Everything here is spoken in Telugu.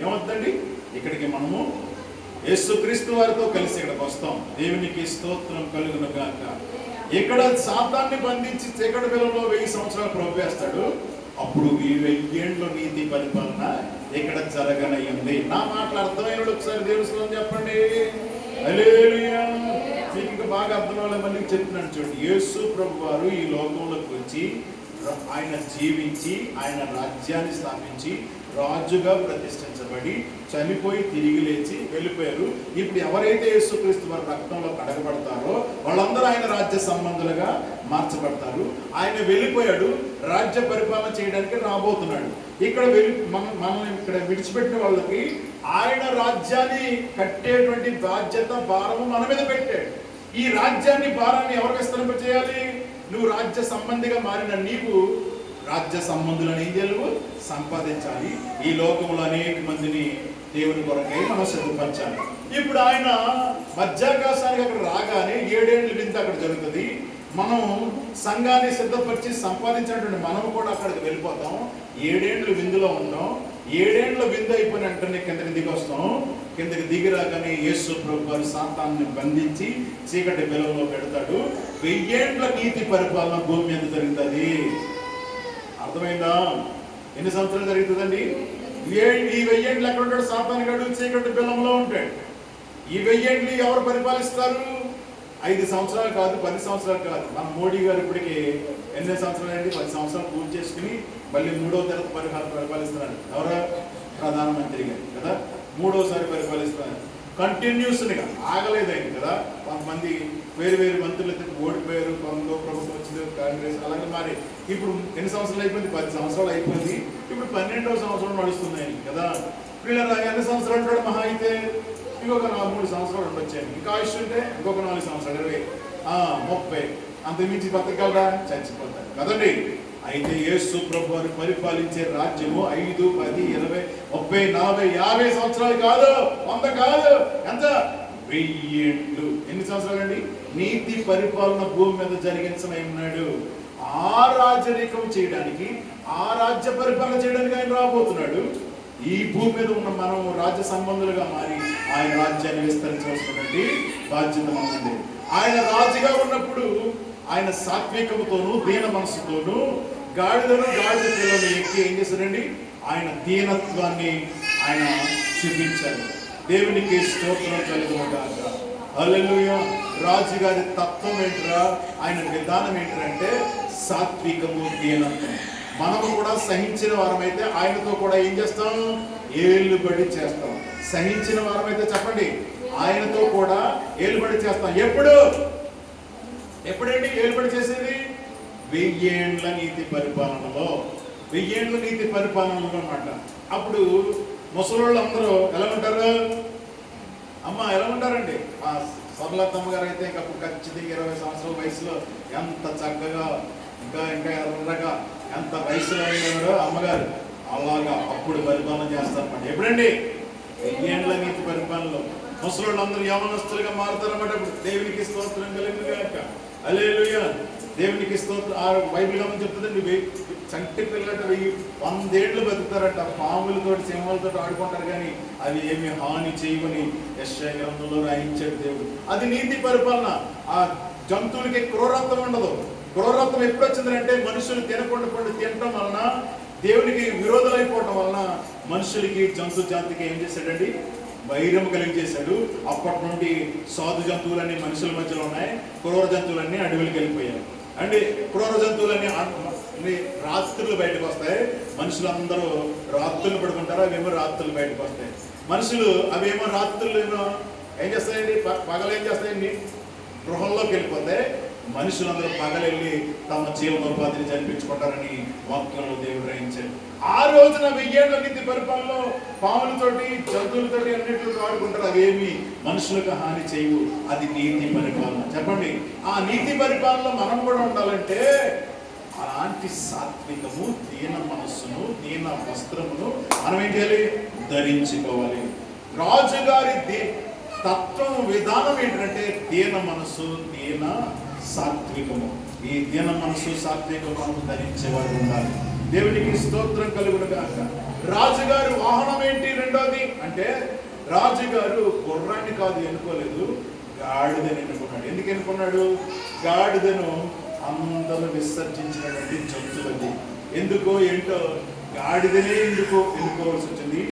ఏమవుతుందండి? ఇక్కడికి మనము యేసుక్రీస్తు వారితో కలిసి ఇక్కడికి వస్తాం. దేవునికి స్తోత్రం కలుగును గాక. ఇక్కడ సాతాన్ని బంధించి చీకటి బిలంలో 1000 సంవత్సరాలు ప్రవేస్తాడు. అప్పుడు ఈ 1000 ఏండ్ల నీతి పరిపాలన ఇక్కడ జరగనయ్యింది. నా మాటలు అర్థమైన ఒకసారి దేవుని చెప్పండి. హల్లెలూయా. మీకు ఇంకా బాగా అర్థం అవ్వాలి. మళ్ళీ చెప్తున్నాను చూడండి. యేసు ప్రభు వారు ఈ లోకంలోకి వచ్చి ఆయన జీవించి ఆయన రాజ్యాన్ని స్థాపించి రాజుగా ప్రతిష్ఠించబడి చనిపోయి తిరిగి లేచి వెళ్ళిపోయారు. ఇప్పుడు ఎవరైతే యేసుక్రీస్తు వారి రక్తంలో కడగబడతారో వాళ్ళందరూ ఆయన రాజ్య సంబంధులుగా మార్చబడతారు. ఆయన వెళ్ళిపోయాడు, రాజ్య పరిపాలన చేయడానికి రాబోతున్నాడు. ఇక్కడ మనం ఇక్కడ విడిచిపెట్టిన వాళ్ళకి ఆయన రాజ్యాన్ని కట్టేటువంటి బాధ్యత భారము మన మీద పెట్టాడు. ఈ రాజ్యాన్ని భారాన్ని ఎవరికి విస్తరింప చేయాలి? నువ్వు రాజ్య సంబంధిగా మారిన నీవు రాజ్య సంబంధులను ఏం చేయాలి? సంపాదించాలి. ఈ లోకంలో అనేక మందిని దేవుని కొరకై మనం సిద్ధపరచాలి. ఇప్పుడు ఆయన మధ్యాకాశానికి అక్కడ రాగానే 7 ఏళ్ళ విందు అక్కడ జరుగుతుంది. మనం సంఘాన్ని సిద్ధపరిచి సంపాదించినటువంటి మనం కూడా అక్కడికి వెళ్ళిపోతాం. 7 ఏళ్ళు విందులో ఉన్నాం. 7 ఏళ్ళ విందు అయిపోయిన వెంటనే కిందకి దిగి వస్తాం. కిందకి దిగి రాగానే యేసు ప్రభు వారు సాతాన్ని బంధించి చీకటి బిలంలో పెడతాడు. 1000 ఏండ్ల నీతి పరిపాలన భూమి మీద జరుగుతుంది. అర్థమైందా? ఎన్ని సంవత్సరాలు జరుగుతుందండి? ఈ 1000 ఏండ్లు ఎక్కడ ఉంటాడు? సాతాను గడు చీకటి బిలంలో ఉంటాడు. ఈ 1000 ఏండ్లు ఎవరు పరిపాలిస్తారు? 5 సంవత్సరాలు కాదు, 10 సంవత్సరాలు కాదు. మన మోడీ గారు ఇప్పటికి ఎన్ని సంవత్సరాలు అండి? 10 సంవత్సరాలు పూర్తి చేసుకుని మళ్ళీ 3వ తరగతి పరిపాలిస్తున్నారు. ఎవరా? ప్రధానమంత్రి గారు కదా. 3వసారి పరిపాలిస్తున్నారు. కంటిన్యూస్గా ఆగలేదు ఆయన కదా. కొంతమంది వేరు మంత్రులు అయితే ఓడిపోయారు. కొంత ప్రభుత్వం వచ్చింది, కాంగ్రెస్ అలాగే మరి ఇప్పుడు ఎన్ని సంవత్సరాలు అయిపోయింది? 10 సంవత్సరాలు అయిపోయింది. ఇప్పుడు 12వ సంవత్సరం నడుస్తుంది ఆయన కదా. వీళ్ళ ఎన్ని సంవత్సరాలు ఉంటాడు? మహా అయితే ఇంకొక 3 సంవత్సరాలు ఉండొచ్చాను. ఇంకా ఆయుష్ ఉంటే ఇంకొక 4 సంవత్సరాలు, 20, 30 అంతకుమించి బతకగలరా? చచ్చిపోతారు కదండి. అయితే యేసు ప్రభు వారు పరిపాలించే రాజ్యము 5, 10, 20, 30, 40, 50 సంవత్సరాలు కాదు, 100 కాదు. ఎంత? 1000 ఏండ్లు. ఎన్ని సంవత్సరాలు అండి? నీతి పరిపాలన భూమి మీద జరిగించనై ఉన్నాడు. ఆ రాజరికం చేయడానికి, ఆ రాజ్య పరిపాలన చేయడానికి ఆయన రాబోతున్నాడు. ఈ భూమి మీద ఉన్న మనం రాజ్య సంబంధులుగా మారి ఆయన రాజ్యాన్ని విస్తరించవలసినటువంటి బాధ్యత మనది. ఆయన రాజుగా ఉన్నప్పుడు ఆయన సాత్వికముతోనూ దీన మనసుతోనూ గాడిద పిల్లలు ఎక్కి ఏం చేశారండి? ఆయన దీనత్వాన్ని ఆయన చూపించారు. దేవునికి స్తోత్రం కలుగును గాక. హల్లెలూయా. రాజుగారి తత్వం ఏంట్రా? ఆయన విధానం ఏంటంటే సాత్వికము, దీనత్వం. మనము కూడా సహించిన వారమైతే ఆయనతో కూడా ఏం చేస్తాం? ఏలుబడి చేస్తాం. సహించిన వారమైతే చెప్పండి, ఆయనతో కూడా ఏలుబడి చేస్తాం. ఎప్పుడండి ఏలుబడి చేసేది? 1000 ఏండ్ల నీతి పరిపాలనలో. 1000 ఏండ్ల నీతి పరిపాలనలో అన్నమాట. అప్పుడు ముసలోళ్ళు అందరూ ఎలా ఉంటారు? అమ్మ ఎలా ఉంటారండి? ఆ సరళతమ్మ గారు అయితే అప్పుడు ఖచ్చితంగా 20 సంవత్సరాల వయసులో ఎంత చక్కగా ఇంకా ఎర్రగా ఎంత వయసులో ఉన్నాడో అమ్మగారు అలాగా అప్పుడు పరిపాలన చేస్తారన్నమాట. ఎప్పుడండి? 1000 ఏండ్ల నీతి పరిపాలనలో ముసలోళ్ళు అందరూ యవనస్తులుగా మారుతారన్నమాట. దేవునికి స్తోత్రం కలుగును గాక. హల్లెలూయా. దేవునికి స్తోత్రం. ఆ బైబిల్ గమని చెప్తుందండి, చంటి పిల్లట 100 ఏళ్ళు బతుకుతారట. పాములతో సింహాలతో ఆడుకుంటారు కానీ అవి ఏమి హాని చేయమని యెషయా గ్రంథంలో రాయించాడు దేవుడు. అది నీతి పరిపాలన. ఆ జంతువులకి క్రూరత్వం ఉండదు. క్రూరత్వం ఎప్పుడు వచ్చిందంటే మనుషులు తినటం వలన, దేవునికి విరోధులైపోవటం వలన మనుషులకి, జంతు జాతికి ఏం చేశాడండి? వైరం కలిగజేశాడు. అప్పటి నుండి సాధు జంతువులన్నీ మనుషుల మధ్యలో ఉన్నాయి, క్రూర జంతువులన్నీ అడవులకు వెళ్ళిపోయాయి. అంటే క్రూర జంతువులన్నీ రాత్రులు బయటకు వస్తాయి. మనుషులందరూ రాత్రులు పడుకుంటారు, అవేమో రాత్రులు బయటకు వస్తాయి. మనుషులు అవేమో రాత్రులు ఏం చేస్తాయండి? పగలేం చేస్తాయండి? గృహంలోకి వెళ్ళిపోతాయి. మనుషులందరూ పగలెళ్ళి తమ జీవనోపాధిని జరిపించుకుంటారని వాక్యంలో దేవుడు గ్రహించాడు. ఆ రోజున 1000 ఏండ్ల నీతి పరిపాలనలో పాములతోటి, జంతువులతోటి అన్నింటితో ఆడుకుంటారు. అవేమి మనుషులకు హాని చేయవు. అది నీతి పరిపాలన. చెప్పండి, ఆ నీతి పరిపాలనలో మనం కూడా ఉండాలంటే అలాంటి సాత్వికము, దీన మనస్సును, దీన వస్త్రమును మనం ఏం చేయాలి? ధరించుకోవాలి. రాజుగారి తత్వం, విధానం ఏంటంటే దీన మనస్సు, దీన సాత్వికము. ఈ దీన మనస్సు, సాత్వికము ధరించేవాడు ఉండాలి. దేవునికి స్తోత్రం కలుగును గాక. రాజుగారు వాహనం ఏంటి రెండోది అంటే, రాజుగారు గుర్రాన్ని కాదు ఎన్నుకోలేదు, గాడిదని ఎన్నుకున్నాడు. ఎందుకు ఎన్నుకున్నాడు? గాడిదను అందరూ విసర్జించినటువంటి జంతువులది. ఎందుకో ఏంటో గాడిదనే ఎందుకో ఎన్నుకోవాల్సి వచ్చింది.